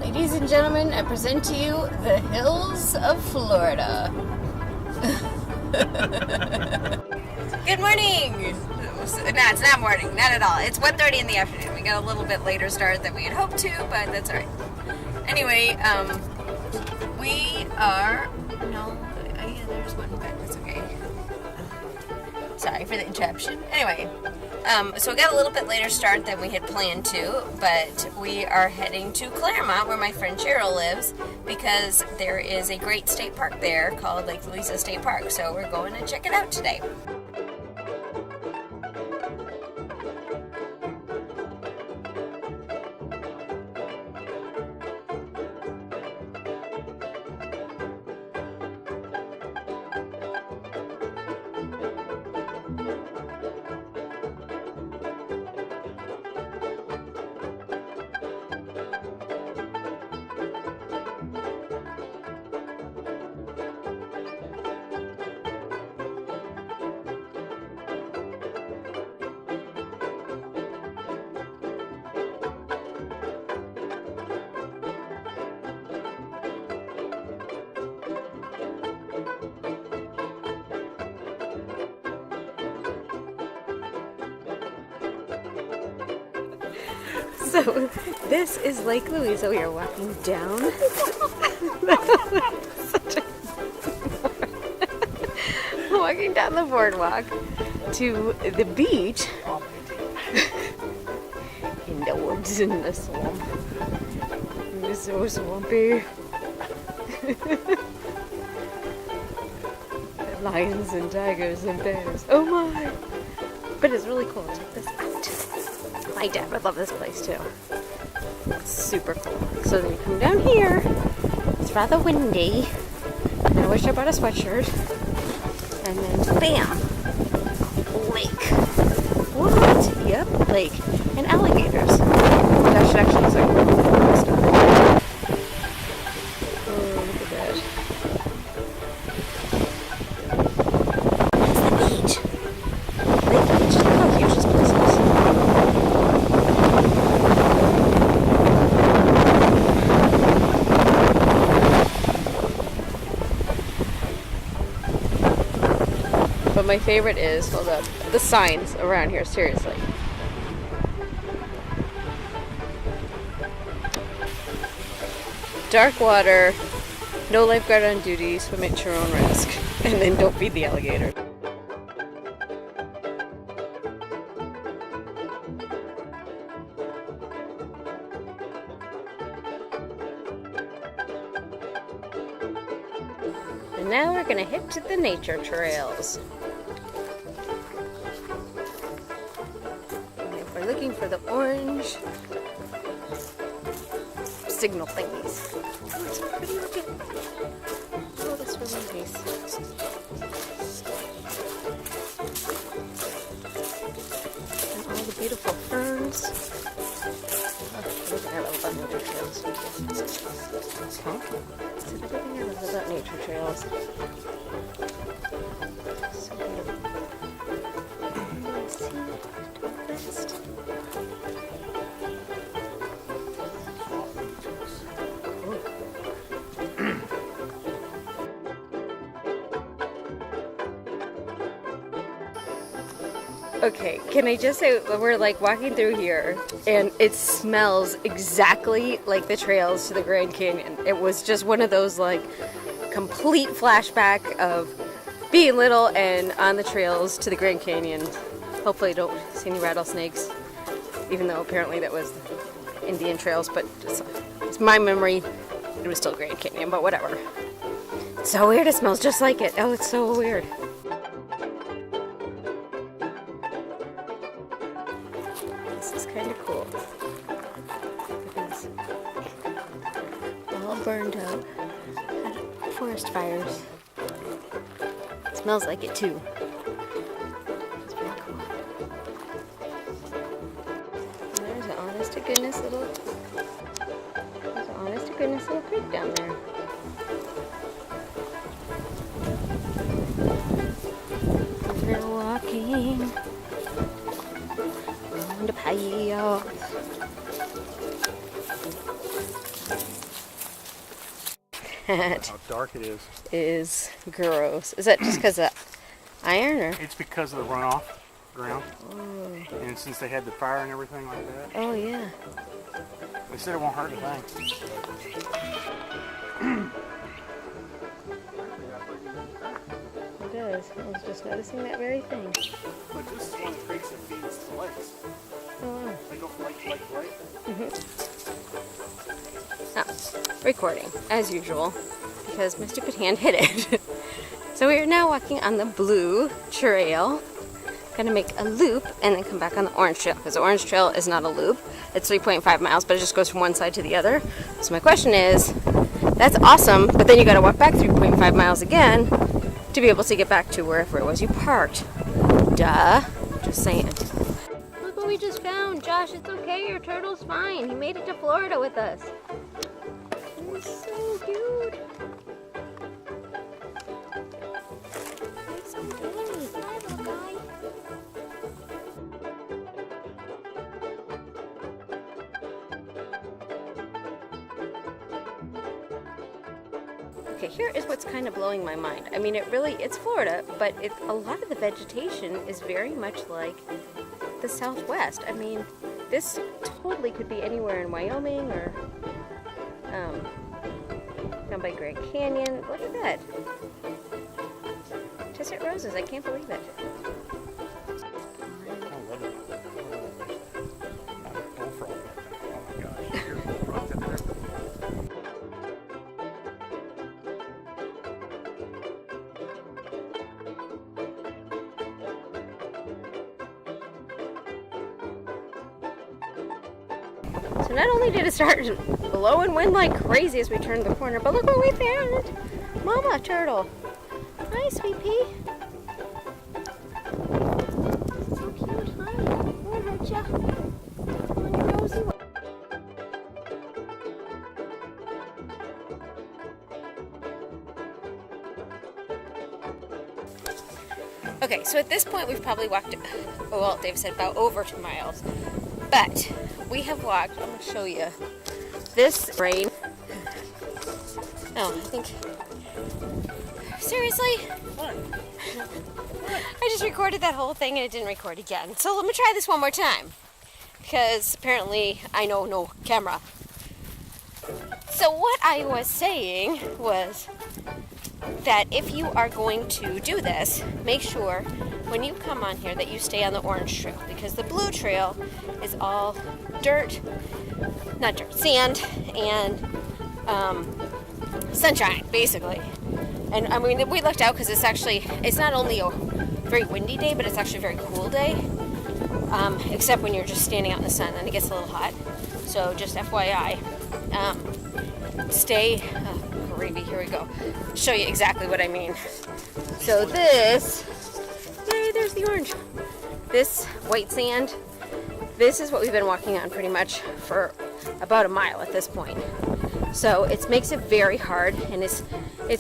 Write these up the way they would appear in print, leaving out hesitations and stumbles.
Ladies and gentlemen, I present to you the hills of Florida. Good morning! No, it's not morning, not at all. It's 1:30 in the afternoon. We got a little bit later start than we had hoped to, but that's alright. Anyway, we are... No, yeah, there's one, but that's okay. Sorry for the interruption. Anyway, so we got a little bit later start than we had planned to, but we are heading to Claremont, where my friend Cheryl lives, because there is a great state park there called Lake Louise State Park, so we're going to check it out today. So, this is Lake Louise. We are walking down. Walking down the boardwalk to the beach in the woods in the swamp. It's so swampy. Lions and tigers and bears. Oh my! But it's really cool. Check this out. My dad would love this place too. It's super cool. So then you come down here. It's rather windy. And I wish I brought a sweatshirt. And then bam! Lake. What? Yep, lake. And alligators. That should actually look like stuff. Oh, look at that. It's the beach. Lake Beach. Look how huge this place is. But my favorite is, hold up, the signs around here, seriously. Dark water, no lifeguard on duty, swim at your own risk, and then don't feed the alligator. And now we're gonna hit to the nature trails. We're looking for the orange signal thingies. Oh, it's so pretty looking. Oh, that's really nice. And all the beautiful ferns. Oh, look at that little about nature trails. Huh? That's everything I love about nature trails. So beautiful. Let's see. Best. Okay, can I just say, we're like walking through here and it smells exactly like the trails to the Grand Canyon. It was just one of those like complete flashback of being little and on the trails to the Grand Canyon. Hopefully don't see any rattlesnakes, even though apparently that was Indian trails, but it's my memory. It was still Grand Canyon, but whatever. It's so weird, it smells just like it. Oh, it's so weird. This is kind of cool. All burned out. Had forest fires. It smells like it too. It's pretty cool. And there's an honest to goodness little creek down there. We're walking walking on the path. That How dark it is gross. Is that just because of iron or? It's because of the runoff ground. Oh. And since they had the fire and everything like that. Oh yeah. They said it won't hurt a thing. It does. I was just noticing that very thing. But this is one of the creeks that feeds the lakes. Oh. They go from lake to lake to lake. Oh, recording, as usual, because my stupid hand hit it. So we are now walking on the blue trail. Gonna make a loop and then come back on the orange trail, because the orange trail is not a loop. It's 3.5 miles, but it just goes from one side to the other. So my question is, that's awesome, but then you gotta walk back 3.5 miles again to be able to get back to wherever it was you parked. Duh. Just saying. Look what we just found. Josh, it's okay. Your turtle's fine. He made it to Florida with us. He's so cute. He's so tiny. Hi, little guy. Okay, here is what's kind of blowing my mind. I mean, it's Florida, but a lot of the vegetation is very much like the Southwest. I mean, this totally could be anywhere in Wyoming or down by Grand Canyon. Look at that. Chestnut roses, I can't believe it. So not only did it start blowing wind like crazy as we turned the corner, but look what we found! Mama turtle. Hi, sweet pea. So cute, hi. Won't hurt ya. On your rosy one. Okay, so at this point we've probably walked, well, Dave said about over 2 miles. But we have walked, I'm going to show you this rain. Oh, I think, seriously? What? I just recorded that whole thing and it didn't record again. So let me try this one more time, because apparently I know no camera. So what I was saying was that if you are going to do this, make sure when you come on here that you stay on the orange trail, because the blue trail is all dirt, not dirt, sand, and sunshine, basically. And I mean, we lucked out because it's not only a very windy day, but it's actually a very cool day, except when you're just standing out in the sun, then it gets a little hot. So just FYI, stay, gravy, here we go, show you exactly what I mean. So this, yay, there's the orange. This white sand, this is what we've been walking on pretty much for about a mile at this point. So it makes it very hard, and it's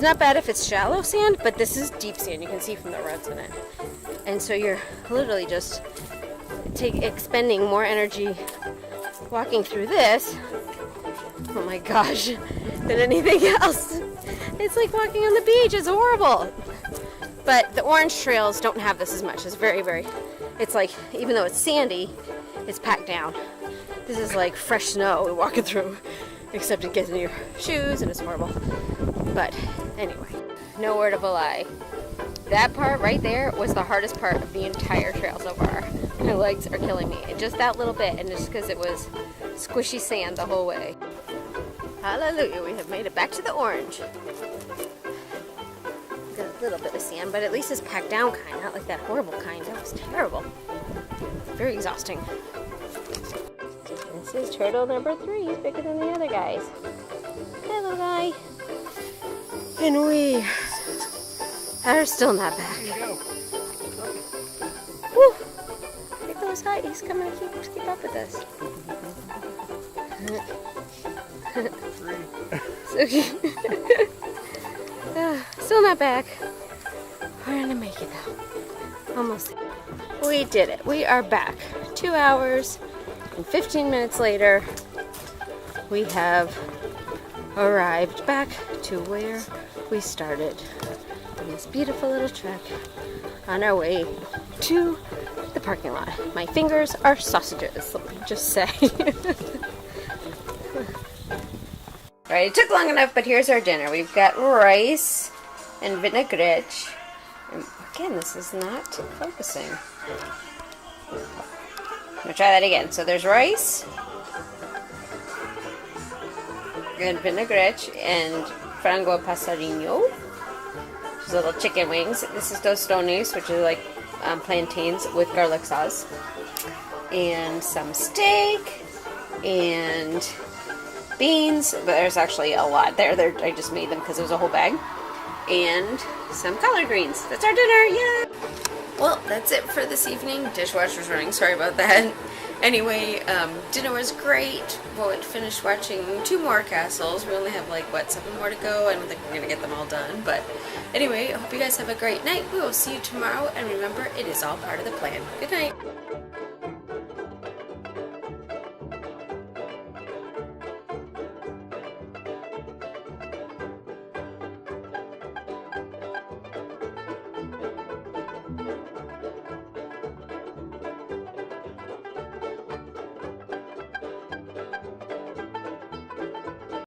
not bad if it's shallow sand, but this is deep sand. You can see from the ruts in it. And so you're literally just expending more energy walking through this, oh my gosh, than anything else. It's like walking on the beach. It's horrible. But the orange trails don't have this as much. It's very, very, it's like, even though it's sandy, it's packed down. This is like fresh snow we're walking through, except it gets in your shoes and it's horrible. But anyway, no word of a lie. That part right there was the hardest part of the entire trail so far. My legs are killing me. Just that little bit, and just because it was squishy sand the whole way. Hallelujah, we have made it back to the orange. Got a little bit of sand, but at least it's packed down kind, not like that horrible kind. That was terrible. Very exhausting. This is turtle number 3. He's bigger than the other guys. Hello, guy. And we are still not back. Woo! There goes high. He's coming to keep up with us. So cute. Still not back. We're gonna make it though. Almost. We did it. We are back. 2 hours and 15 minutes later, we have arrived back to where we started on this beautiful little trek on our way to the parking lot. My fingers are sausages, let me just say. Alright, it took long enough, but here's our dinner. We've got rice and vinaigrette. And again, this is not focusing. I'm gonna try that again. So there's rice and vinaigrette and frango passarinho, which is little chicken wings. This is tostones, which is like plantains with garlic sauce, and some steak and beans. But there's actually a lot there. I just made them because it was a whole bag. And some collard greens. That's our dinner. Yeah. Well, that's it for this evening. Dishwasher's running. Sorry about that. Anyway, dinner was great. We'll finish watching 2 more castles. We only have like, what, 7 more to go? I don't think we're going to get them all done. But anyway, I hope you guys have a great night. We will see you tomorrow. And remember, it is all part of the plan. Good night.